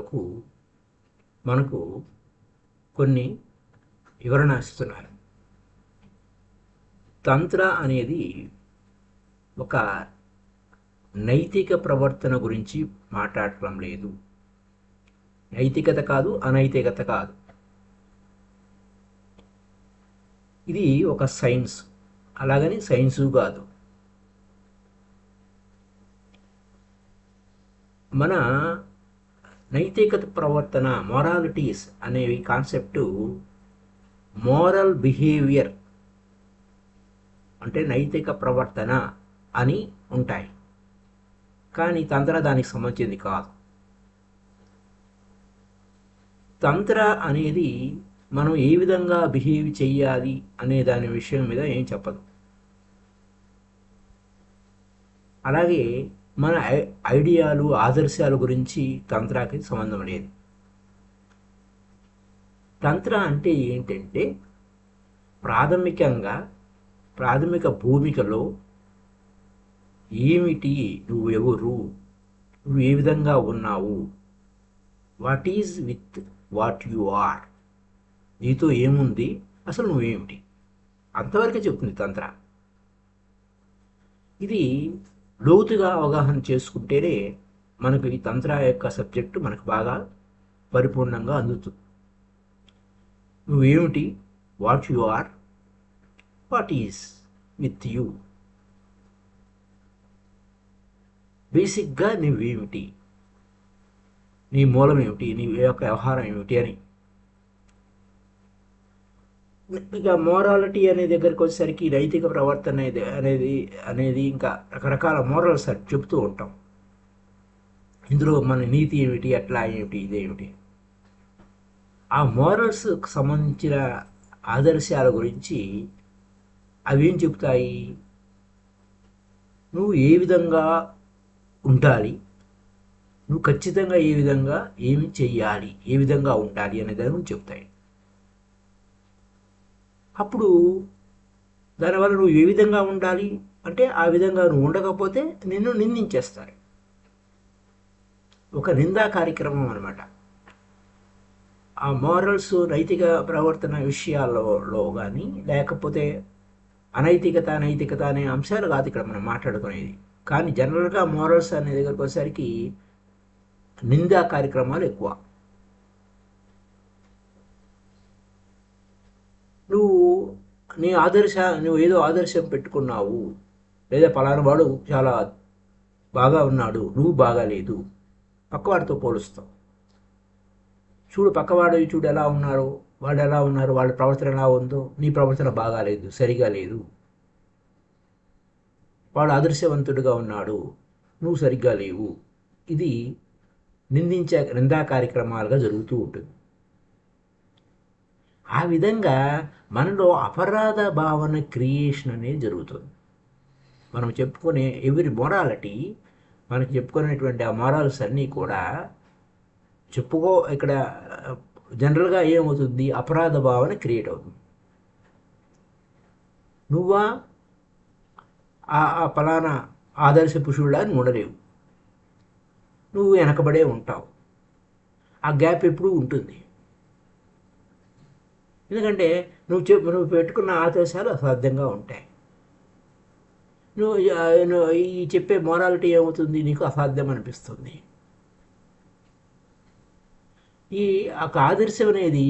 వరకు మనకు కొన్ని వివరణ ఇస్తున్నారు. తంత్ర అనేది ఒక నైతిక ప్రవర్తన గురించి మాట్లాడటం లేదు. నైతికత కాదు, అనైతికత కాదు. ఇది ఒక సైన్స్, అలాగని సైన్సు కాదు. మన నైతికత ప్రవర్తన, మొరాలిటీస్ అనేవి కాన్సెప్టు మోరల్ బిహేవియర్ అంటే నైతిక ప్రవర్తన అని ఉంటాయి. కానీ తంత్ర దానికి సంబంధించింది కాదు. తంత్ర అనేది మనం ఏ విధంగా బిహేవ్ చెయ్యాలి అనే దాని విషయం మీద ఏం చెప్పదు. అలాగే మన ఐడియాలు, ఆదర్శాల గురించి తంత్రాకి సంబంధం లేదు. తంత్ర అంటే ఏంటంటే ప్రాథమిక భూమికలో ఏమిటి, నువ్వెవరు, నువ్వు ఏ విధంగా ఉన్నావు, what is with what you are, నీతో ఏముంది, అసలు నువ్వేమిటి, అంతవరకే చెప్తుంది తంత్ర. ఇది లోతుగా అవగాహన చేసుకుంటేనే మనకు ఈ తంత్ర యొక్క సబ్జెక్టు మనకు బాగా పరిపూర్ణంగా అందుతుంది. నువ్వేమిటి, what you are, what is with you, బేసిక్గా నువ్వేమిటి, నీ మూలం ఏమిటి, నీ యొక్క వ్యవహారం ఏమిటి అని. ఇక మోరాలిటీ అనే దగ్గరికి వచ్చేసరికి నైతిక ప్రవర్తన అనేది ఇంకా రకరకాల మోరల్స్ చెప్తూ ఉంటాం. ఇందులో మన నీతి ఏమిటి, అట్లా ఏమిటి, ఇదేమిటి, ఆ మోరల్స్కి సంబంధించిన ఆదర్శాల గురించి అవేం చెప్తాయి, నువ్వు ఏ విధంగా ఉండాలి, నువ్వు ఖచ్చితంగా ఏ విధంగా ఏమి చెయ్యాలి, ఏ విధంగా ఉండాలి అనే దాని గురించి చెప్తాయి. అప్పుడు దానివల్ల నువ్వు ఏ విధంగా ఉండాలి అంటే ఆ విధంగా నువ్వు ఉండకపోతే నిన్ను నిందించేస్తారు. ఒక నిందా కార్యక్రమం అనమాట. ఆ మోరల్స్, నైతిక ప్రవర్తన విషయాల్లో కానీ లేకపోతే నైతికత అనే అంశాలు కాదు ఇక్కడ మనం మాట్లాడుకునేది. కానీ జనరల్గా మోరల్స్ అనే దగ్గరకు వచ్చేసరికి నిందా కార్యక్రమాలు ఎక్కువ. నువ్వు ఏదో ఆదర్శం పెట్టుకున్నావు, లేదా పలానా వాడు చాలా బాగా ఉన్నాడు, నువ్వు బాగాలేదు, పక్కవాడితో పోలుస్తావు. చూడు ఎలా ఉన్నారు, వాళ్ళ ప్రవర్తన ఎలా ఉందో, నీ ప్రవర్తన బాగాలేదు, సరిగా లేదు. వాడు ఆదర్శవంతుడిగా ఉన్నాడు, నువ్వు సరిగ్గా లేవు. ఇది నిందా కార్యక్రమాలుగా జరుగుతూ ఉంటుంది. ఆ విధంగా మనలో అపరాధ భావన క్రియేషన్ అనేది జరుగుతుంది. మనం చెప్పుకునే మొరాలిటీ, మనకి చెప్పుకునేటువంటి ఆ మొరాల్స్ అన్నీ కూడా ఇక్కడ జనరల్గా ఏమవుతుంది, అపరాధ భావన క్రియేట్ అవుతుంది. నువ్వా ఆ ఫలానా ఆదర్శ పురుషుడిలా నువ్వు ఉండలేవు, నువ్వు వెనకబడే ఉంటావు. ఆ గ్యాప్ ఎప్పుడూ ఉంటుంది. ఎందుకంటే నువ్వు పెట్టుకున్న ఆదర్శాలు అసాధ్యంగా ఉంటాయి. నువ్వు ఈ చెప్పే మొరాలిటీ ఏమవుతుంది, నీకు అసాధ్యం అనిపిస్తుంది. ఈ ఒక ఆదర్శం అనేది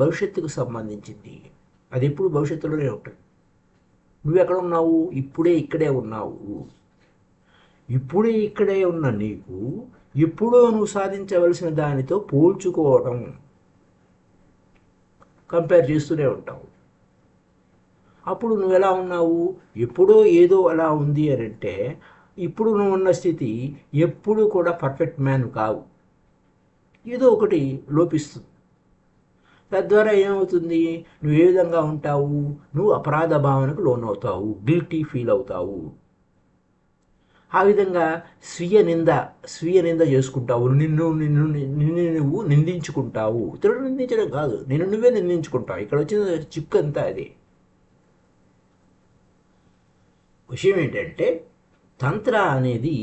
భవిష్యత్తుకు సంబంధించింది. అది ఎప్పుడు భవిష్యత్తులోనే ఉంటుంది. నువ్వెక్కడ ఉన్నావు, ఇక్కడే ఉన్నావు. ఇక్కడే ఉన్న నీకు ఎప్పుడో నువ్వు సాధించవలసిన దానితో పోల్చుకోవడం, కంపేర్ చేస్తూనే ఉంటావు. అప్పుడు నువ్వు ఎలా ఉన్నావు, ఎప్పుడో ఏదో అలా ఉంది అని అంటే ఇప్పుడు నువ్వు ఉన్న స్థితి ఎప్పుడు కూడా పర్ఫెక్ట్ మ్యాన్ కావు, ఏదో ఒకటి లోపిస్తుంది. తద్వారా ఏమవుతుంది, నువ్వు ఏ విధంగా ఉంటావు, నువ్వు అపరాధ భావనకు లోనవుతావు, గిల్టీ ఫీల్ అవుతావు. ఆ విధంగా స్వీయ నింద చేసుకుంటావు. నిన్ను నువ్వు నిందించుకుంటావు. ఇతరులు నిందించడం కాదు, నిన్ను నువ్వే నిందించుకుంటావు. ఇక్కడ వచ్చిన చిక్కు అంతా అది. విషయం ఏంటంటే తంత్ర అనేది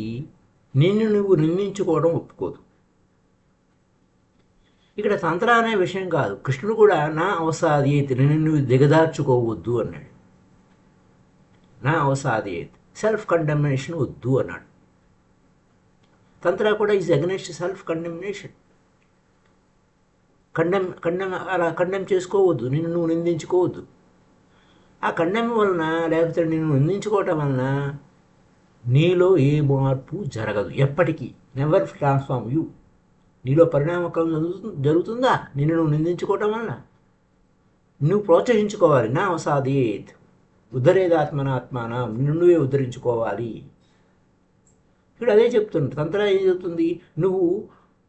నిన్ను నువ్వు నిందించుకోవడం ఒప్పుకోదు. ఇక్కడ తంత్ర అనే విషయం కాదు. కృష్ణుడు కూడా నా అవసాదీయత్, నేను నువ్వు దిగదార్చుకోవద్దు అన్నాడు. నా అవసాదీయత్, సెల్ఫ్ కండెమినేషన్ వద్దు అన్నాడు. తంత్ర కూడా ఈజ్ అగెనిస్ట్ సెల్ఫ్ కండెమినేషన్. అలా కండెమ్ చేసుకోవద్దు, నిన్ను నువ్వు నిందించుకోవద్దు. ఆ కండెమ్ వలన, లేకపోతే నిన్ను నిందించుకోవటం వలన నీలో ఏ మార్పు జరగదు ఎప్పటికీ. Never transform you. నీలో పరిణామకం జరుగుతుందా నిన్ను నువ్వు నిందించుకోవటం వలన? నువ్వు ప్రోత్సహించుకోవాలి. నా అవసాదేత్ ఉద్ధరేదాత్మనాత్మాన, నిన్ను నువ్వే ఉద్ధరించుకోవాలి. ఇక్కడ అదే చెప్తుంది. తంత్ర ఏం చెప్తుంది? నువ్వు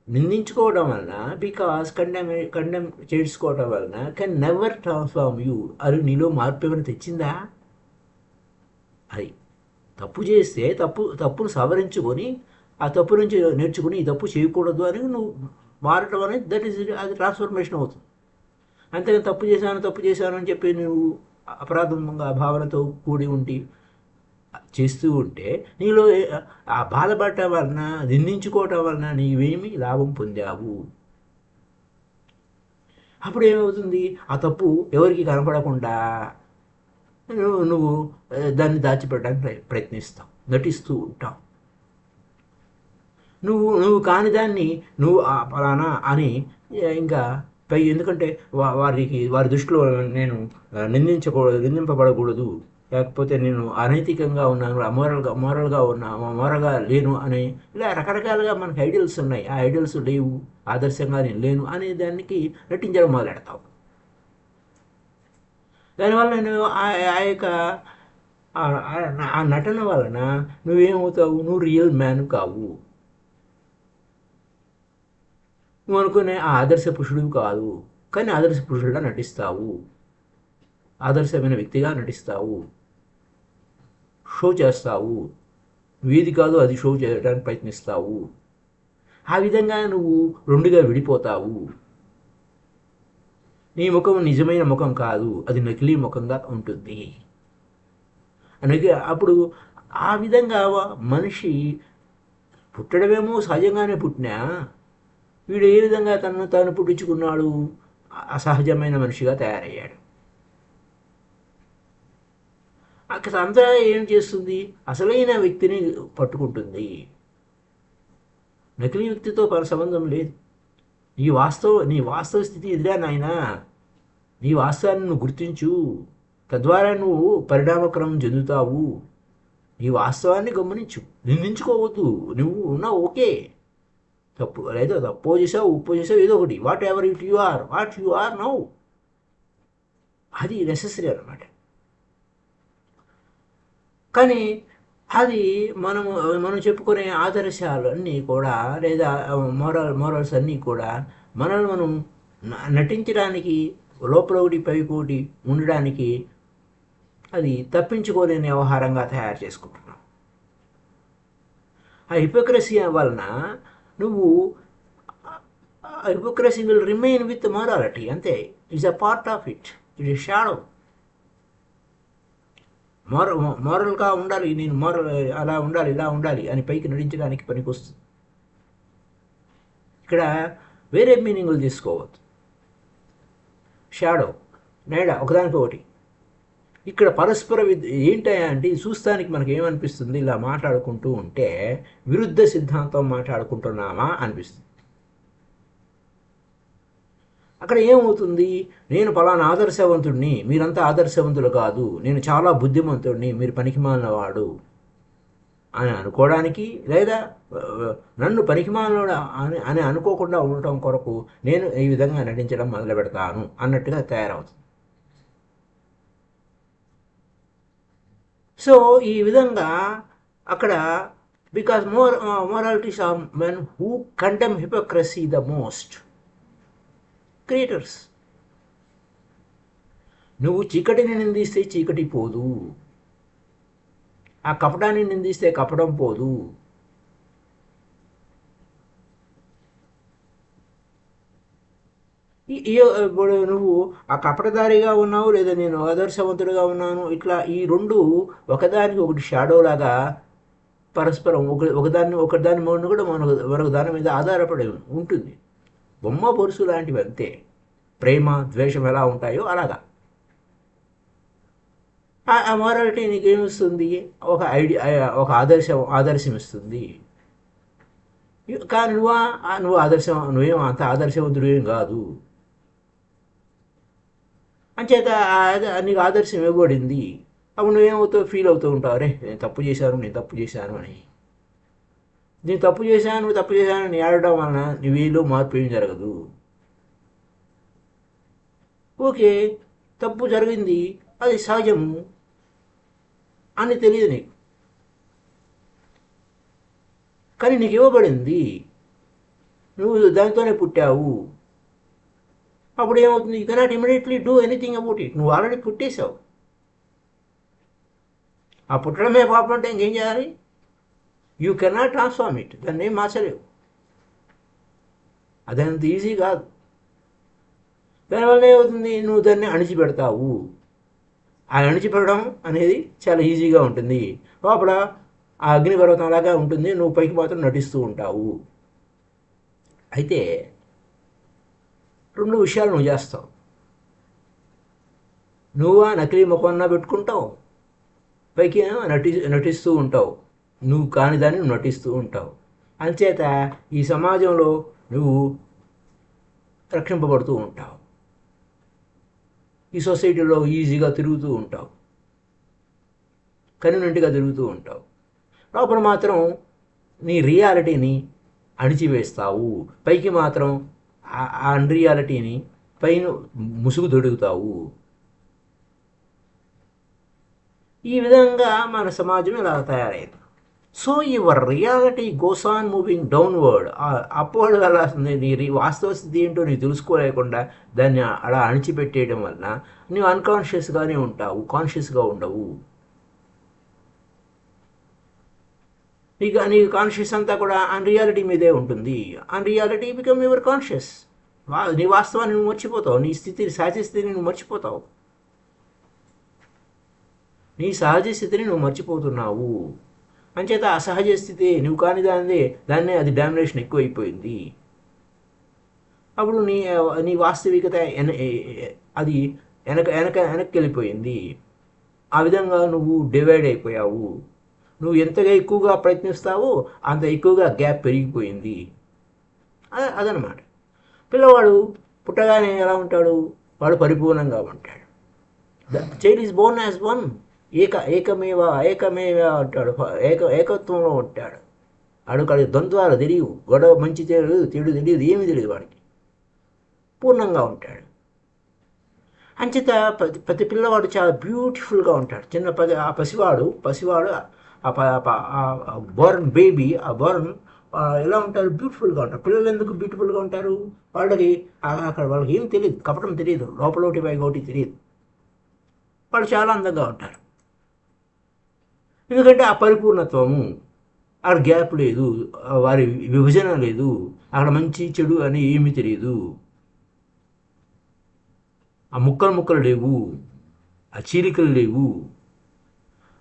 నిందించుకోవడం వలన, బికాస్ కండెమ్ చేసుకోవడం వలన కెన్ నెవర్ ట్రాన్స్ఫార్మ్ యూ. అది నీలో మార్పు ఏమైనా తెచ్చిందా? అది తప్పు చేస్తే తప్పును సవరించుకొని ఆ తప్పు నుంచి నేర్చుకుని ఈ తప్పు చేయకూడదు అని నువ్వు మారటం అనేది అది ట్రాన్స్ఫర్మేషన్ అవుతుంది. అంతేగాని తప్పు చేశాను అని చెప్పి నువ్వు అపరాధంగా భావనతో కూడి ఉండి చేస్తూ ఉంటే నీలో ఆ బాధపడటం వలన, నిందించుకోవటం వలన నీవేమి లాభం పొందావు? అప్పుడు ఏమవుతుంది? ఆ తప్పు ఎవరికి కనపడకుండా నువ్వు దాన్ని దాచిపెట్టడానికి ప్రయత్నిస్తావు, నటిస్తూ ఉంటావు. నువ్వు కాని దాన్ని నువ్వు ఫలానా అని ఇంకా ఎందుకంటే వారి దృష్టిలో నేను నిందింపబడకూడదు, లేకపోతే నేను అనైతికంగా ఉన్నాను, మోరల్గా లేను అని ఇలా రకరకాలుగా మనకి ఐడియల్స్ ఉన్నాయి. ఆ ఐడియల్స్ లేవు, ఆదర్శంగా నేను లేను అనే దానికి నటించడం మొదలెడతావు. దానివల్ల నేను ఆ యొక్క ఆ నటన వలన నువ్వేమవుతావు? నువ్వు రియల్ మ్యాన్ కావు. నువ్వు అనుకునే ఆ ఆదర్శ పురుషుడివి కాదు, కానీ ఆదర్శ పురుషుడిగా నటిస్తావు, ఆదర్శమైన వ్యక్తిగా నటిస్తావు, షో చేస్తావు. నువ్వేది కాదు అది షో చేయడానికి ప్రయత్నిస్తావు. ఆ విధంగా నువ్వు రెండుగా విడిపోతావు. నీ ముఖం నిజమైన ముఖం కాదు, అది నకిలీ ముఖంగా ఉంటుంది. అందుకే అప్పుడు ఆ విధంగా మనిషి పుట్టడమేమో సహజంగానే పుట్టినా, వీడు ఏ విధంగా తనను తాను పుట్టించుకున్నాడు? అసహజమైన మనిషిగా తయారయ్యాడు. అక్కడ అంతా ఏం చేస్తుంది? అసలైన వ్యక్తిని పట్టుకుంటుంది. నకిలీ వ్యక్తితో సంబంధం లేదు. నీ వాస్తవ స్థితి ఎదురా నాయనా. నీ వాస్తవాన్ని నువ్వు గుర్తించు, తద్వారా నువ్వు పరిణామక్రమం చెందుతావు. నీ వాస్తవాన్ని గమనించు, నిందించుకోవద్దు. నువ్వు ఉన్నావు ఓకే, తప్పు లేదా తప్పు చేసావు, ఉప్పు చేసావు, ఏదో ఒకటి, whatever you are now, అది నెసెసరీ అన్నమాట. కానీ అది మనం చెప్పుకునే ఆదర్శాలు అన్నీ కూడా, లేదా మోరల్స్ అన్నీ కూడా మనల్ని మనం నటించడానికి, లోపల ఒకటి పై ఒకటి ఉండడానికి అది తప్పించుకోలేని వ్యవహారంగా తయారు చేసుకుంటున్నాం. ఆ హిపోక్రసీ వలన నువ్వు hypocrisy will remain with morality, అంతే. It's a part of it, it is shadow. మోరల్గా ఉండాలి, నేను అలా ఉండాలి, ఇలా ఉండాలి అని పైకి నటించడానికి పనికొస్తుంది. ఇక్కడ వేరే మీనింగులు తీసుకోవద్దు. షాడో, నీడ, ఒకదానికొకటి. ఇక్కడ పరస్పర ఏంటయ్యా అంటే, ఇది చూస్తానికి మనకి ఏమనిపిస్తుంది? ఇలా మాట్లాడుకుంటూ ఉంటే విరుద్ధ సిద్ధాంతం మాట్లాడుకుంటున్నామా అనిపిస్తుంది. అక్కడ ఏమవుతుంది? నేను పలానా ఆదర్శవంతుడిని, మీరంతా ఆదర్శవంతులు కాదు, నేను చాలా బుద్ధిమంతుడిని, మీరు పనికిమాలినవాడు అని అనుకోవడానికి, లేదా నన్ను పనికిమాలినవాడు అని అనుకోకుండా ఉండటం కొరకు నేను ఈ విధంగా నటించడం మొదలు పెడతాను అన్నట్టుగా తయారవుతుంది. సో ఈ విధంగా అక్కడ because moralities are men who condemn hypocrisy the most creators. నువ్వు చీకటిని నిందిస్తే చీకటి పోదు, ఆ కపటాన్ని నిందిస్తే కపటం పోదు. ఇప్పుడు నువ్వు ఆ కపటదారిగా ఉన్నావు, లేదా నేను ఆదర్శవంతుడిగా ఉన్నాను, ఇట్లా ఈ రెండు ఒకదానికి ఒకటి షాడో లాగా పరస్పరం ఒకదాని కూడా మరొక దాని మీద ఆధారపడి ఉంటుంది. బొమ్మ పొరుసు లాంటివి అంతే. ప్రేమ ద్వేషం ఎలా ఉంటాయో అలాగా. ఆ మొరాలిటీ నీకేమిస్తుంది? ఒక ఐడియా, ఒక ఆదర్శం ఇస్తుంది. కానీ నువ్వేం అంత ఆదర్శవంతుడు ఏం కాదు. అంచేత నీకు ఆదర్శం ఇవ్వబడింది. అప్పుడు నువ్వేమవుతావు? ఫీల్ అవుతూ ఉంటావు, అరే నేను తప్పు చేశాను అని. నేను తప్పు చేశాను అని ఏడవడం వలన నీ వీళ్ళు మార్పు ఏం జరగదు. ఓకే, తప్పు జరిగింది, అది సహజము అని తెలియదు నీకు, కానీ నీకు ఇవ్వబడింది, నువ్వు దానితోనే పుట్టావు. అప్పుడు ఏమవుతుంది? You cannot immediately do anything about it. నువ్వు ఆల్రెడీ పుట్టేశావు. ఆ పుట్టడమే పాపం అంటే ఇంకేం చేయాలి? You cannot transform it. దాన్ని ఏం మార్చలేవు. అదంత ఈజీ కాదు. దానివల్ల ఏమవుతుంది? నువ్వు దాన్ని అణిచిపెడతావు. ఆ అణిచిపెట్టడం అనేది చాలా ఈజీగా ఉంటుంది. లోపల ఆ అగ్నిపర్వతం లాగా ఉంటుంది, నువ్వు పైకి మాత్రం నటిస్తూ ఉంటావు. అయితే 2 విషయాలు నువ్వు చేస్తావు. నువ్వు ఆ నకిలీ ముఖమన్నా పెట్టుకుంటావు, పైకి నటిస్తూ ఉంటావు. నువ్వు కాని దాన్ని నువ్వు నటిస్తూ ఉంటావు. అంచేత ఈ సమాజంలో నువ్వు రక్షింపబడుతూ ఉంటావు. ఈ సొసైటీలో ఈజీగా తిరుగుతూ ఉంటావు, కన్వీనెంట్గా తిరుగుతూ ఉంటావు. లోపల మాత్రం నీ రియాలిటీని అణిచివేస్తావు. పైకి మాత్రం ఆ అన్రియాలిటీని పైన ముసుగు తొడుగుతావు. ఈ విధంగా మన సమాజం ఇలా తయారైంది. So your reality goes on moving downward. Upward వెళ్ళాల్సింది. నీ వాస్తవ స్థితి ఏంటో నీకు తెలుసుకోలేకుండా దాన్ని అలా అణిచిపెట్టేయడం వలన నువ్వు అన్కాన్షియస్గానే ఉంటావు, కాన్షియస్గా ఉండవు. నీ కాన్షియస్ అంతా కూడా అన్రియాలిటీ మీదే ఉంటుంది. Unreality become your conscious. నీ వాస్తవాన్ని నువ్వు మర్చిపోతావు, నీ సహజ స్థితిని నువ్వు మర్చిపోతావు. నీ సహజ స్థితిని నువ్వు మర్చిపోతున్నావు. అంచేత అసహజ స్థితి నువ్వు కాని దాన్నే అది డామినేషన్ ఎక్కువైపోయింది. అప్పుడు నీ వాస్తవికత అది వెనక్కి వెళ్ళిపోయింది. ఆ విధంగా నువ్వు డివైడ్ అయిపోయావు. నువ్వు ఎంతగా ఎక్కువగా ప్రయత్నిస్తావో అంత ఎక్కువగా గ్యాప్ పెరిగిపోయింది. అదనమాట. పిల్లవాడు పుట్టగానే ఎలా ఉంటాడు? వాడు పరిపూర్ణంగా ఉంటాడు. The child is born as one. ఏకమేవ అంటాడు. ఏకత్వంలో ఉంటాడు. అడుగు ద్వంద్వాలు తెలియవు, గొడవ మంచి తెలియదు, చెడు తెలియదు, ఏమీ తెలియదు వాడికి. పూర్ణంగా ఉంటాడు. అంచేత ప్రతి పిల్లవాడు చాలా బ్యూటిఫుల్గా ఉంటాడు. ఆ పసివాడు బోర్న్ బేబీ, ఆ బోర్న్ ఎలా ఉంటారు? బ్యూటిఫుల్గా ఉంటారు. పిల్లలు ఎందుకు బ్యూటిఫుల్గా ఉంటారు? వాళ్ళకి ఏం తెలియదు, కపటం తెలియదు, లోపల ఒకటి పైకి ఒకటి తెలియదు. వాళ్ళు చాలా అందంగా ఉంటారు. ఎందుకంటే ఆ పరిపూర్ణత్వము, అక్కడ గ్యాప్ లేదు, వారి విభజన లేదు, అక్కడ మంచి చెడు అని ఏమీ తెలియదు. ఆ ముక్కలు లేవు, ఆ చీలికలు లేవు.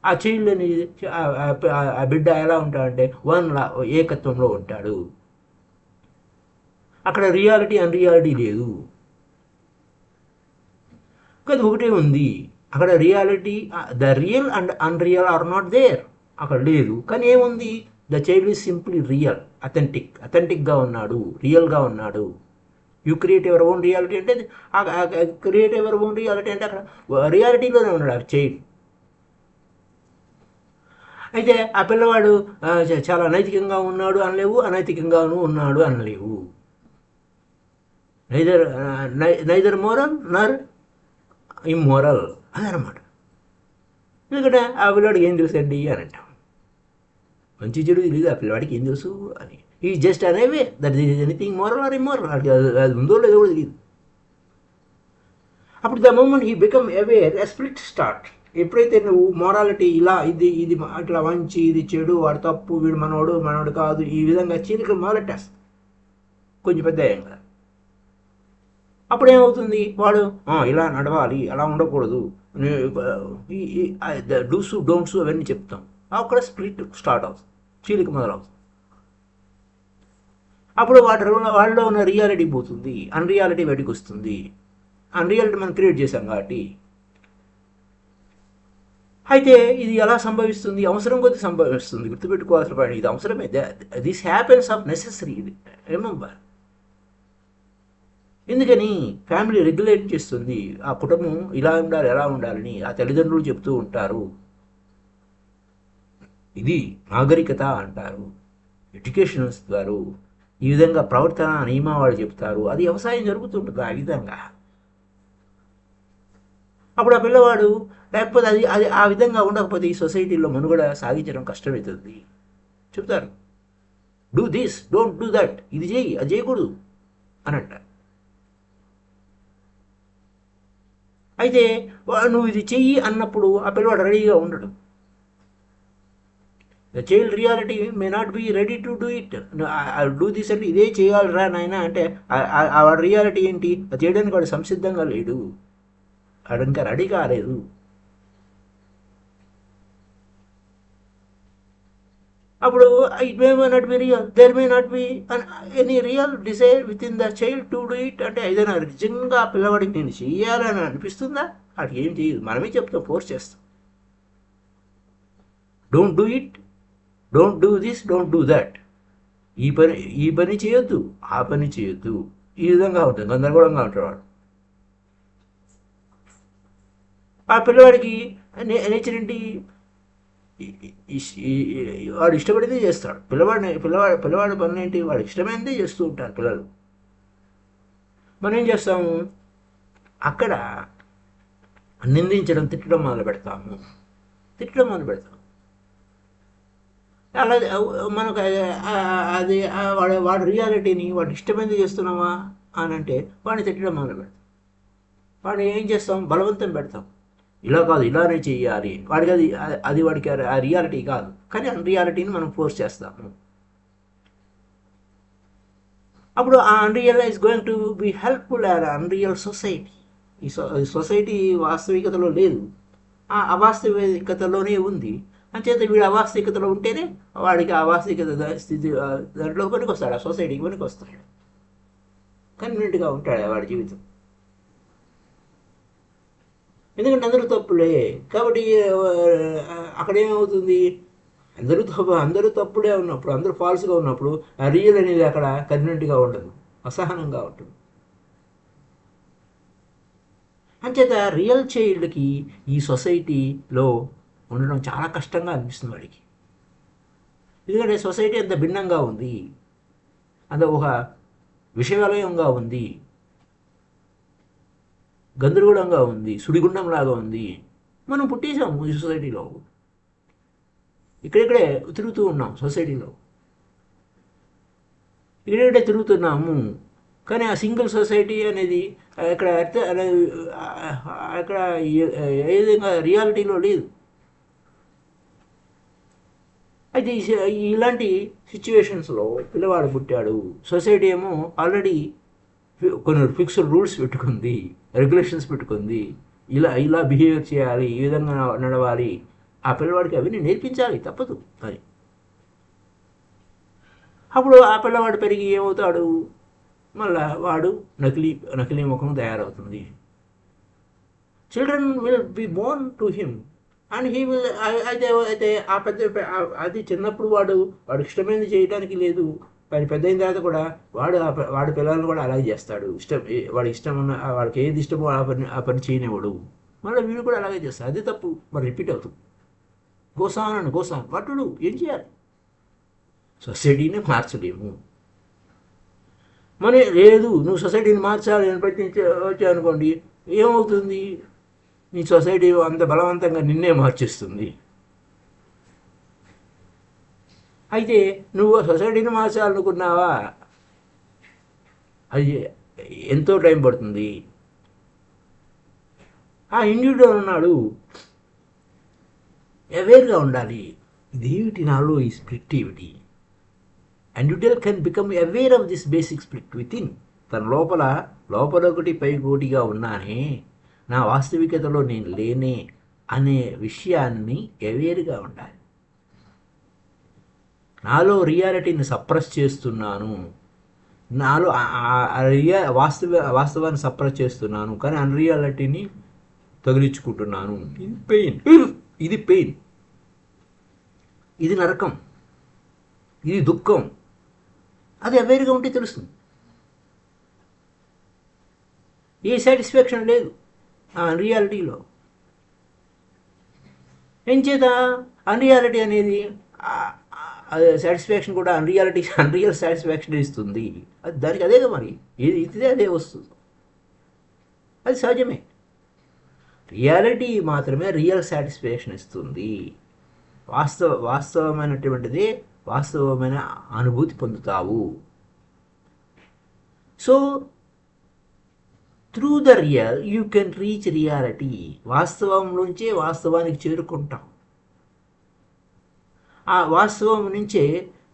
ఆ చైల్డ్ అనేది ఆ బిడ్డ ఎలా ఉంటాడంటే ఏకత్వంలో ఉంటాడు. అక్కడ రియాలిటీ అన్రియాలిటీ లేదు, అది ఒకటే ఉంది. అక్కడ reality, the real and unreal are not there. అక్కడ లేదు. కానీ ఏముంది? The child is simply real, అథెంటిక్గా ఉన్నాడు, రియల్గా ఉన్నాడు. You create your own reality అంటే క్రియేట్ ఎవర్ ఓన్ రియాలిటీ అంటే అక్కడ రియాలిటీలోనే ఉన్నాడు ఆ చైల్డ్. అయితే ఆ పిల్లవాడు చాలా నైతికంగా ఉన్నాడు అనలేవు, అనైతికంగానూ ఉన్నాడు అనలేవు. నైదర్ మోరల్ నర్ ఇమ్మోరల్ అదనమాట. ఎందుకంటే ఆ పిల్లవాడికి ఏం తెలుసు అండి అని అంటాం. మంచి చెడు తెలియదు ఆ పిల్లవాడికి, ఏం తెలుసు అని. ఈ జస్ట్ అనేవే that is anything moral or immoral, అది ఉందో లేదో కూడా తెలియదు. అప్పుడు the moment he become aware, a split start. ఎప్పుడైతే నువ్వు మొరాలిటీ ఇలా ఇది అట్లా మంచి, ఇది చెడు, వాడు తప్పు, వీడు మనోడు కాదు, ఈ విధంగా చీలికలు మొదలెట్టేస్తా కొంచెం పెద్ద అయ్యాక. అప్పుడు ఏమవుతుంది? వాడు ఇలా నడవాలి, అలా ఉండకూడదు, డూస్ డోంట్స్ అవన్నీ చెప్తాం. అక్కడ స్ప్లిట్ స్టార్ట్ అవుతుంది, చీలిక మొదలవుతుంది. అప్పుడు వాళ్ళలో ఉన్న రియాలిటీ పోతుంది, అన్రియాలిటీ బయటకు వస్తుంది. అన్రియాలిటీ మనం క్రియేట్ చేశాం కాబట్టి. అయితే ఇది ఎలా సంభవిస్తుంది? అవసరం కొద్దీ సంభవిస్తుంది. గుర్తుపెట్టుకోవాల్సిన పని ఇది అవసరమే. This happens of necessary, remember. ఎందుకని ఫ్యామిలీ రెగ్యులేట్ చేస్తుంది. ఆ కుటుంబం ఇలా ఉండాలి, ఎలా ఉండాలని ఆ తల్లిదండ్రులు చెప్తూ ఉంటారు. ఇది నాగరికత అంటారు, ఎడ్యుకేషన్ ఇస్తారు. ఈ విధంగా ప్రవర్తన నియమావళి చెప్తారు. అది వ్యవసాయం జరుగుతుంటుంది ఆ విధంగా. అప్పుడు ఆ పిల్లవాడు లేకపోతే అది అది ఆ విధంగా ఉండకపోతే ఈ సొసైటీలో మనుగడ సాగించడం కష్టమవుతుంది. చెప్తారు, do this, don't do that, ఇది చేయి, అది చేయకూడదు అని అంటారు. అయితే నువ్వు ఇది చెయ్యి అన్నప్పుడు ఆ పిల్లవాడు రెడీగా ఉండడు. The child reality May not be ready to do it. Do this అంటే ఇదే చేయాలిరా నాయన అంటే వాడి రియాలిటీ ఏంటి? అది చేయడానికి వాడు సంసిద్ధంగా లేడు, వాడు ఇంకా రెడీ కాలేదు. అప్పుడు it may not be real, there may not be any real desire within the child to do it. అంటే ఏదైనా నిజంగా ఆ పిల్లవాడికి నేను చెయ్యాలని అనిపిస్తుందా? అది ఏం చేయదు, మనమే చెప్తాం, ఫోర్స్ చేస్తాం. Don't do it, don't do this, don't do that. ఈ పని చేయొద్దు, ఆ పని చేయొద్దు. ఈ విధంగా ఉంటుంది, గందరగోళంగా ఉంటాడు వాడు. ఆ పిల్లవాడికి నేచర్ ఏంటి? వాడు ఇష్టపడితే చేస్తాడు. పిల్లవాడి పనులు ఏంటి? వాడు ఇష్టమైనదే చేస్తూ ఉంటారు పిల్లలు. మనం ఏం చేస్తాము? అక్కడ నిందించడం, తిట్టడం మొదలు పెడతాము. అలా మనకు అది వాడి రియాలిటీని వాడు ఇష్టమైనది చేస్తున్నామా అని అంటే వాడిని తిట్టడం మొదలు పెడతాం. వాడిని ఏం చేస్తాం? బలవంతం పెడతాం. ఇలా కాదు, ఇలానే చెయ్యాలి. వాడికి అది వాడికి ఆ రియాలిటీ కాదు, కానీ అన్రియాలిటీని మనం ఫోర్స్ చేస్తాము. అప్పుడు ఆ unreal is going to be helpful and unreal society. ఈ సొసైటీ వాస్తవికతలో లేదు, ఆ అవాస్తవికతలోనే ఉంది. అంచేత వీడు అవాస్తవికతలో ఉంటేనే వాడికి అవాస్తవికత స్థితి దాంట్లో పనికి వస్తాడు, ఆ సొసైటీకి పనికి వస్తాడు, కన్వీనెంట్గా ఉంటాడు వాడి జీవితం. ఎందుకంటే అందరూ తప్పులే కాబట్టి. అక్కడ ఏమవుతుంది? అందరూ తప్పుడే ఉన్నప్పుడు, అందరూ ఫాల్స్గా ఉన్నప్పుడు ఆ రియల్ అనేది అక్కడ కన్వీనెంట్గా ఉండదు, అసహనంగా ఉంటుంది. అంచేత రియల్ చైల్డ్కి ఈ సొసైటీలో ఉండడం చాలా కష్టంగా అనిపిస్తుంది వాడికి. ఎందుకంటే సొసైటీ అంత భిన్నంగా ఉంది, అంత ఒక విషవలయంగా ఉంది, గందరగోళంగా ఉంది, సుడిగుండంలాగా ఉంది. మనం పుట్టేసాము ఈ సొసైటీలో, ఇక్కడిక్కడే తిరుగుతూ ఉన్నాం సొసైటీలో, ఇక్కడిక్కడే తిరుగుతున్నాము. కానీ ఆ సింగిల్ సొసైటీ అనేది అక్కడ ఏ విధంగా రియాలిటీలో లేదు. అయితే ఇలాంటి సిచ్యువేషన్స్లో పిల్లవాడు పుట్టాడు. సొసైటీ ఏమో ఆల్రెడీ కొన్ని ఫిక్స్డ్ రూల్స్ పెట్టుకుంది, రెగ్యులేషన్స్ పెట్టుకుంది. ఇలా బిహేవియర్ చేయాలి, ఈ విధంగా నడవాలి. ఆ పిల్లవాడికి అవన్నీ నేర్పించాలి, తప్పదు. మరి అప్పుడు ఆ పిల్లవాడు పెరిగి ఏమవుతాడు? మళ్ళా వాడు నకిలీ ముఖం తయారవుతుంది. Children will be born to him and he will. అయితే ఆ అది చిన్నప్పుడు వాడు ఇష్టమైనది చేయడానికి లేదు, పెద్ద అయిన తర్వాత కూడా వాడి పిల్లలను కూడా అలాగే చేస్తాడు. వాడికి ఇష్టం ఉన్న, వాడికి ఏది ఇష్టమో ఆ పని చేయనివాడు. మళ్ళీ వీడు కూడా అలాగే చేస్తాడు. అది తప్పు, మరి రిపీట్ అవుతుంది. గోసాన్ పట్టుడు ఏం చేయాలి? సొసైటీని మార్చలేము. మరి లేదు, నువ్వు సొసైటీని మార్చాలి అని వచ్చాయనుకోండి, ఏమవుతుంది? నీ సొసైటీ అంత బలవంతంగా నిన్నే మార్చేస్తుంది. అయితే నువ్వు సొసైటీని మార్చాలనుకున్నావా? అది ఎంతో టైం పడుతుంది. ఆ ఇండివిజువల్ ఉన్నాడు, అవేర్గా ఉండాలి. ఇదేమిటి నాలో ఈ స్ప్లిట్ ఏమిటి? Individual can become aware of this basic split with in. తన లోపల ఒకటి పైకోటిగా ఉన్నానే, నా వాస్తవికతలో నేను లేనే అనే విషయాన్ని అవేర్గా ఉండాలి. నాలో రియాలిటీని సప్రెస్ చేస్తున్నాను, నాలో వాస్తవాన్ని సప్రెస్ చేస్తున్నాను, కానీ అన్రియాలిటీని తగిలించుకుంటున్నాను. ఇది పెయిన్. ఇది పెయిన్, ఇది నరకం, ఇది దుఃఖం. అది అవేర్గా ఉంటే తెలుస్తుంది. ఏ సాటిస్ఫాక్షన్ లేదు ఆ అన్రియాలిటీలో. ఏం చేత అన్రియాలిటీ అనేది సాటిస్ఫాక్షన్ కూడా అన్రియల్ సాటిస్ఫాక్షన్ ఇస్తుంది. అది దానికి అదేగా మరి, ఏది ఇదే అదే వస్తుంది. అది సహజమే. రియాలిటీ మాత్రమే రియల్ సాటిస్ఫాక్షన్ ఇస్తుంది. వాస్తవమైనటువంటిది వాస్తవమైన అనుభూతి పొందుతావు. So through the real you can reach reality. వాస్తవంలోంచే వాస్తవానికి చేరుకుంటాం. ఆ వాస్తవం నుంచే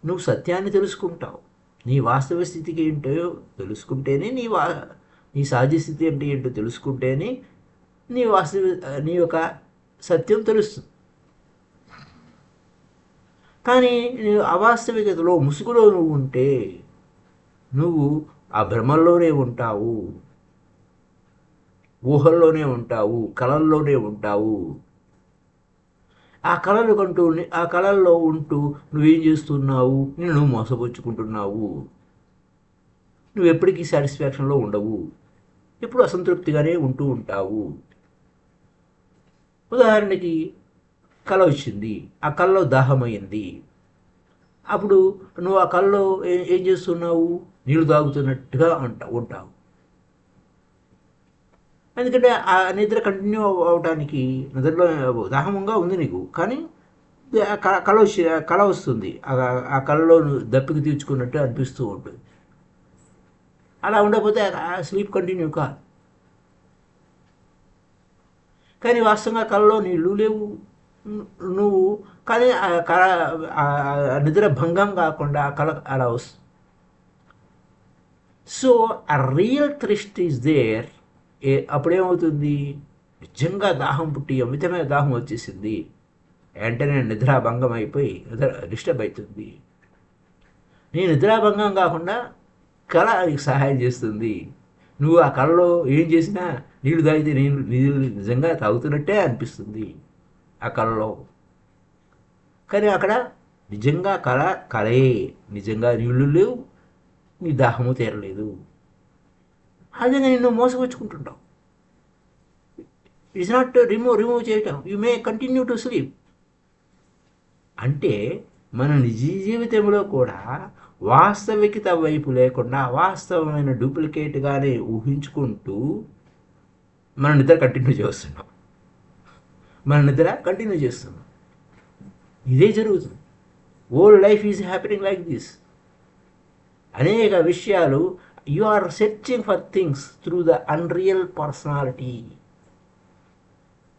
నువ్వు సత్యాన్ని తెలుసుకుంటావు. నీ వాస్తవ స్థితికి ఏంటో తెలుసుకుంటేనే నీ సహజ స్థితి అంటే ఏంటో తెలుసుకుంటేనే నీ యొక్క సత్యం తెలుస్తుంది. కానీ అవాస్తవికతలో ముసుగులో నువ్వు ఉంటే నువ్వు ఆ భ్రమల్లోనే ఉంటావు, ఊహల్లోనే ఉంటావు, కళల్లోనే ఉంటావు. ఆ కళల్లో ఉంటూ నువ్వేం చేస్తున్నావు? నువ్వు మోసపుచ్చుకుంటున్నావు. నువ్వు ఎప్పటికీ సాటిస్ఫాక్షన్లో ఉండవు, ఎప్పుడు అసంతృప్తిగానే ఉంటూ ఉంటావు. ఉదాహరణకి కళ వచ్చింది, ఆ కళలో దాహమైంది. అప్పుడు నువ్వు ఆ కళలో ఏం చేస్తున్నావు? నీళ్లు తాగుతున్నట్టుగా ఉంటావు. ఎందుకంటే ఆ నిద్ర కంటిన్యూ అవడానికి, నిద్రలో దాహంగా ఉంది నీకు, కానీ కళ వస్తుంది. ఆ కళలో దప్పికి తీర్చుకున్నట్టు అనిపిస్తూ ఉంటుంది. అలా ఉండకపోతే ఆ స్లీప్ కంటిన్యూ కాదు. కానీ వాస్తవంగా కళలో నీళ్ళు లేవు, నువ్వు కానీ నిద్ర భంగం కాకుండా ఆ కళ అలా వస్తుంది. సో ఆ రియల్ థ్రిస్ట్ ఈజ్ దేర్. అప్పుడేమవుతుంది? నిజంగా దాహం పుట్టి అమితమైన దాహం వచ్చేసింది, వెంటనే నిద్రాభంగం అయిపోయి డిస్టర్బ్ అవుతుంది. నీ నిద్రాభంగం కాకుండా కళ నీకు సహాయం చేస్తుంది. నువ్వు ఆ కళలో ఏం చేసినా నీళ్లు తాగితే నీళ్ళు నిజంగా తాగుతున్నట్టే అనిపిస్తుంది ఆ కళలో. కానీ అక్కడ నిజంగా కళే, నిజంగా నీళ్లు లేవు, నీ దాహము తీరలేదు. అదే నిన్ను మోసపుచ్చుకుంటుంటావు. ఇట్స్ నాట్ రిమూవ్ చేయటం. You may continue to sleep. అంటే మన నిజ జీవితంలో కూడా వాస్తవికత వైపు లేకుండా వాస్తవమైన డూప్లికేట్గానే ఊహించుకుంటూ మన నిద్ర కంటిన్యూ చేస్తున్నాం. ఇదే జరుగుతుంది. Whole life is happening like this. అనేక విషయాలు you are searching for things through the unreal personality.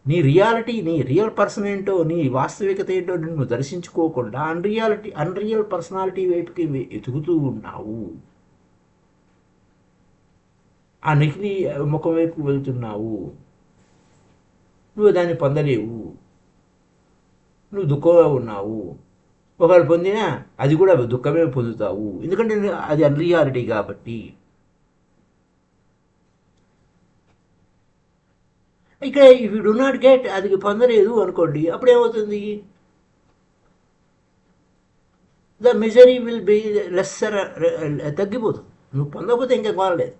నీ రియల్ పర్సన్ ఏంటో, నీ వాస్తవికత ఏంటో నిన్ను దర్శించుకోకుండా అన్రియల్ పర్సనాలిటీ వైపుకి ఎతుకుతూ ఉన్నావు. ఆ నకిలీ ముఖం వైపు వెళ్తున్నావు. నువ్వు దాన్ని పొందలేవు, నువ్వు దుఃఖంగా ఉన్నావు. ఒకవేళ పొందినా అది కూడా దుఃఖమే పొందుతావు, ఎందుకంటే అది అన్రియాలిటీ కాబట్టి. ఇక్కడ if you do not get, అది పొందలేదు అనుకోండి, అప్పుడేమవుతుంది? The misery will be lesser, తగ్గిపోతుంది. నువ్వు పొందకపోతే ఇంకా కోరలేదు,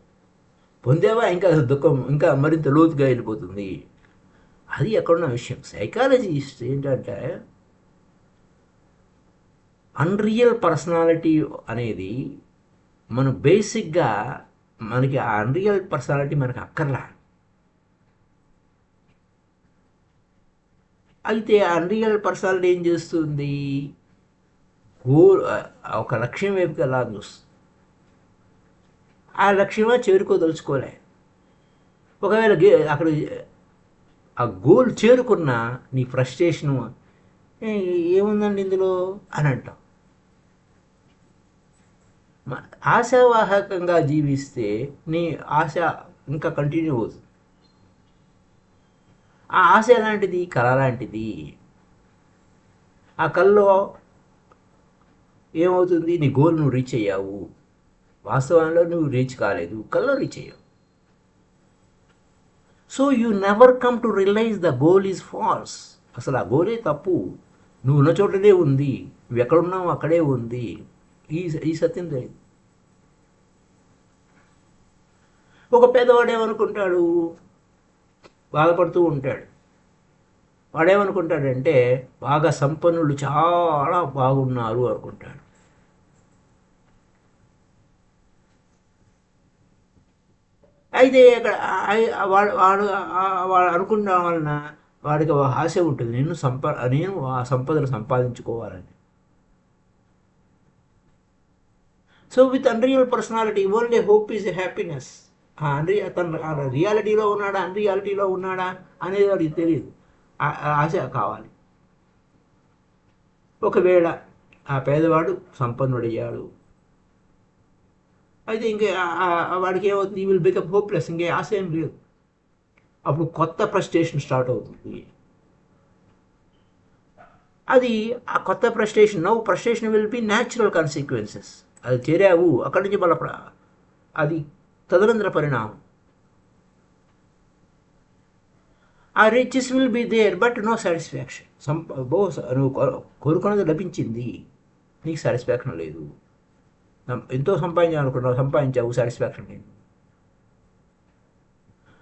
పొందేవా ఇంకా దుఃఖం ఇంకా మరింత లోతుగా వెళ్ళిపోతుంది. అది ఎక్కడున్న విషయం. సైకాలజిస్ట్ ఏంటంటే అన్రియల్ పర్సనాలిటీ అనేది మనం బేసిక్గా మనకి ఆ అన్రియల్ పర్సనాలిటీ మనకు అక్కర్లా. అయితే అన్రియల్ పర్సనాలిటీ ఏం చేస్తుంది? ఒక లక్ష్యం వైపుకి ఎలా చూస్తుంది. ఆ లక్ష్యమా చేరుకోదలుచుకోలే. ఒకవేళ అక్కడ ఆ గోల్ చేరుకున్న నీ ఫ్రస్ట్రేషను ఏముందండి ఇందులో అని అంటాం. ఆశావాహకంగా జీవిస్తే నీ ఆశ ఇంకా కంటిన్యూ అవుతుంది. ఆ ఆశ ఎలాంటిది? కళ లాంటిది. ఆ కళలో ఏమవుతుంది? నీ గోల్ నువ్వు రీచ్ అయ్యావు. వాస్తవంలో నువ్వు రీచ్ కాలేదు, కల్లో రీచ్ అయ్యావు. So you never come to realise the goal is false. అసలు ఆ గోలే తప్పు. నువ్వు ఉన్న చోటనే ఉంది, నువ్వు ఎక్కడున్నావు అక్కడే ఉంది. ఈ ఈ సత్యం తెలియదు. ఒక పేదవాడు ఏమనుకుంటాడు, బాధపడుతూ ఉంటాడు. వాడేమనుకుంటాడంటే బాగా సంపన్నులు చాలా బాగున్నారు అనుకుంటాడు. అయితే ఇక్కడ వాడు వాడు వాడు అనుకున్న వలన వాడికి ఒక ఆశ ఉంటుంది, నేను ఆ సంపదను సంపాదించుకోవాలని. So with unreal personality only hope is a happiness. తన రియాలిటీలో ఉన్నాడా అన్రియాలిటీలో ఉన్నాడా అనేది వాడికి తెలియదు. ఆశ కావాలి. ఒకవేళ ఆ పేదవాడు సంపన్నుడయ్యాడు, అయితే ఇంకే వాడికి ఏమవుతుంది, ఈ విల్ బికమ్ హోప్లెస్, ఇంకే ఆశ ఏం లేదు. అప్పుడు కొత్త ఫ్రస్ట్రేషన్ స్టార్ట్ అవుతుంది. అది ఆ కొత్త frustration will be natural consequences. అది చేరావు, అక్కడి నుంచి అది తదనంతర పరిణామం. ఆ riches will be there but no satisfaction. నువ్వు కోరుకున్నది లభించింది, నీకు సాటిస్ఫాక్షన్ లేదు. ఎంతో సంపాదించాలనుకున్నావు, సంపాదించావు, సాటిస్ఫాక్షన్ లేదు.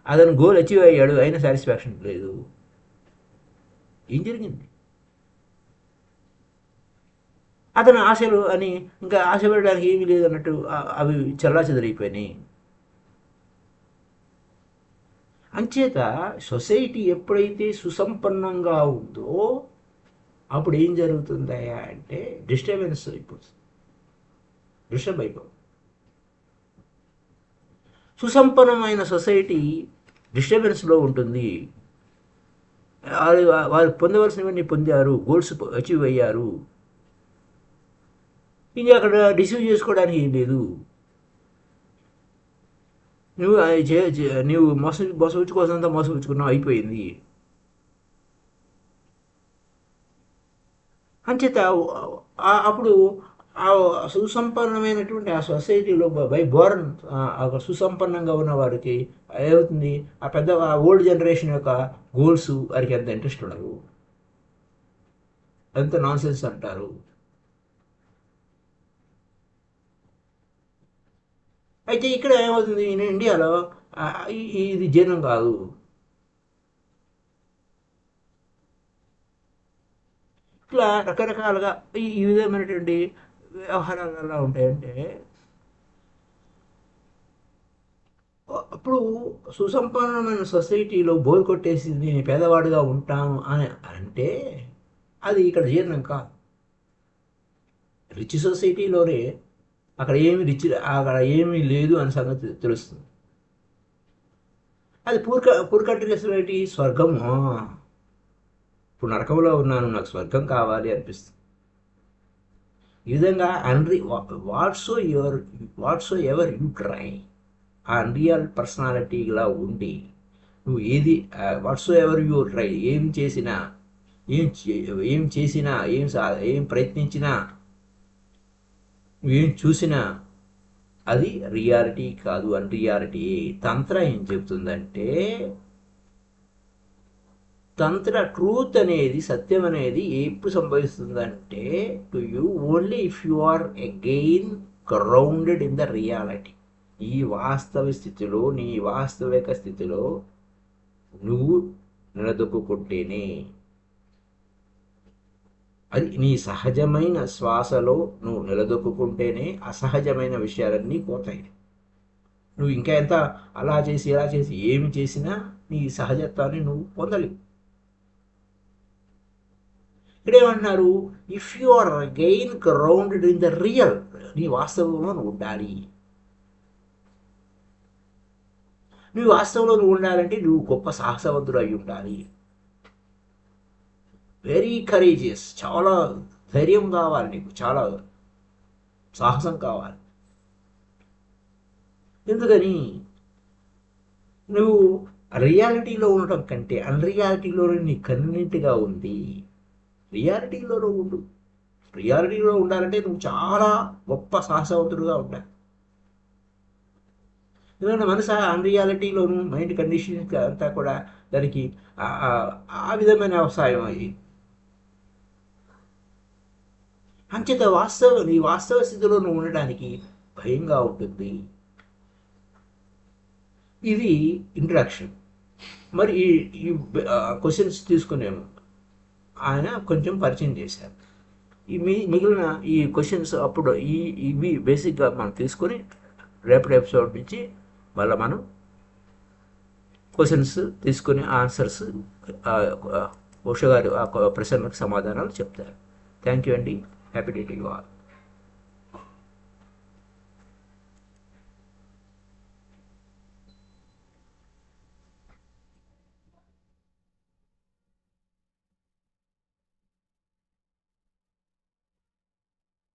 అతను గోల్ అచీవ్ అయ్యాడు, అయినా సాటిస్ఫాక్షన్ లేదు. ఏం జరిగింది? అతని ఆశలు అని ఇంకా ఆశపడడానికి ఏమీ లేదన్నట్టు అవి చెల్లాచెదరైపోయినాయి. అంచేత సొసైటీ ఎప్పుడైతే సుసంపన్నంగా ఉందో అప్పుడు ఏం జరుగుతుందయా అంటే డిస్టర్బ్ అయిపోతుంది. సుసంపన్నమైన సొసైటీ డిస్టర్బెన్స్లో ఉంటుంది. వారు పొందవలసినవన్నీ పొందారు, గోల్స్ అచీవ్ అయ్యారు, ఇంకా అక్కడ రిసీవ్ చేసుకోవడానికి ఏం లేదు. నువ్వు మోసపుచ్చుకోవాల్సినంత మోసపుచ్చుకున్నావు, అయిపోయింది. అంచేత అప్పుడు ఆ సుసంపన్నమైనటువంటి ఆ సొసైటీలో బోర్న్ సుసంపన్నంగా ఉన్న వారికి ఏమవుతుంది, ఆ ఓల్డ్ జనరేషన్ యొక్క గోల్స్ వారికి ఎంత ఇంట్రెస్ట్ ఉండదు, ఎంత నాన్సెన్స్ అంటారు. అయితే ఇక్కడ ఏమవుతుంది, ఇండియాలో ఇది జీర్ణం కాదు. ఇట్లా రకరకాలుగా ఈ విధమైనటువంటి వ్యవహారాలు ఎలా ఉంటాయంటే, అప్పుడు సుసంపన్నమైన సొసైటీలో బోర్ కొట్టేసి నేను పేదవాడిగా ఉంటాను అని అంటే అది ఇక్కడ జీర్ణం కాదు. రిచ్ సొసైటీలోనే అక్కడ ఏమీ లేదు అని సంగతి తెలుస్తుంది. అది పూర్ కంట్రీ సొసైటీ స్వర్గం. ఇప్పుడు నరకంలో ఉన్నాను, నాకు స్వర్గం కావాలి అనిపిస్తుంది. ఈ విధంగా వాట్సో ఎవర్ యూ ట్రై, ఆ అన్రియల్ పర్సనాలిటీలా ఉండి నువ్వు ఏది వాట్సో ఎవర్ యూ ట్రై, ఏం చేసినా ఏం ప్రయత్నించినా ఏం చూసినా అది రియాలిటీ కాదు, అన్రియాలిటీ. తంత్ర ఏం చెప్తుందంటే, ట్రూత్ అనేది, సత్యం అనేది ఎప్పుడు సంభవిస్తుందంటే to you only if you are again grounded in the reality. ఈ వాస్తవ స్థితిలో, నీ వాస్తవిక స్థితిలో నువ్వు నిలదొక్కుంటేనే, అది నీ సహజమైన శ్వాసలో నువ్వు నిలదొక్కుంటేనే అసహజమైన విషయాలన్నీ పోతాయి. నువ్వు ఇంకా ఎంత అలా చేసి ఇలా చేసి ఏమి చేసినా నీ సహజత్వాన్ని నువ్వు పొందలేవు. ఇక్కడేమంటున్నారు, if you are again grounded in the real, నీ వాస్తవంలో నువ్వు ఉండాలి. నువ్వు వాస్తవంలో నువ్వు ఉండాలంటే నువ్వు గొప్ప సాహసవంతుడు అయి ఉండాలి. వెరీ కరేజియస్, చాలా ధైర్యం కావాలి నీకు, చాలా సాహసం కావాలి. ఎందుకని, నువ్వు రియాలిటీలో ఉండటం కంటే అన్రియాలిటీలో నీ కన్వీనియంట్గా ఉంది. రియాలిటీలో ఉండు. రియాలిటీలో ఉండాలంటే నువ్వు చాలా గొప్ప సాహసవంతుడుగా ఉండాలి. ఎందుకంటే మనసు అన్రియాలిటీలోను మైండ్ కండిషన్ అంతా కూడా దానికి ఆ విధమైన వ్యవసాయం అయ్యి అంచేత నీ వాస్తవ స్థితిలో నువ్వు ఉండడానికి భయంగా ఉంటుంది. ఇది ఇంట్రడక్షన్. మరి ఈ ఈ క్వశ్చన్స్ తీసుకునేము ఆయన కొంచెం పరిచయం చేశారు. ఈ మిగిలిన ఈ క్వశ్చన్స్ అప్పుడు ఇవి బేసిక్గా మనం తీసుకొని రేపటి ఎపిసోడ్ నుంచి మళ్ళీ మనం క్వశ్చన్స్ తీసుకుని ఆన్సర్స్ ఉష గారు ఆ ప్రశ్నలకు సమాధానాలు చెప్తారు. థ్యాంక్ యూ అండి. Happy day to you all.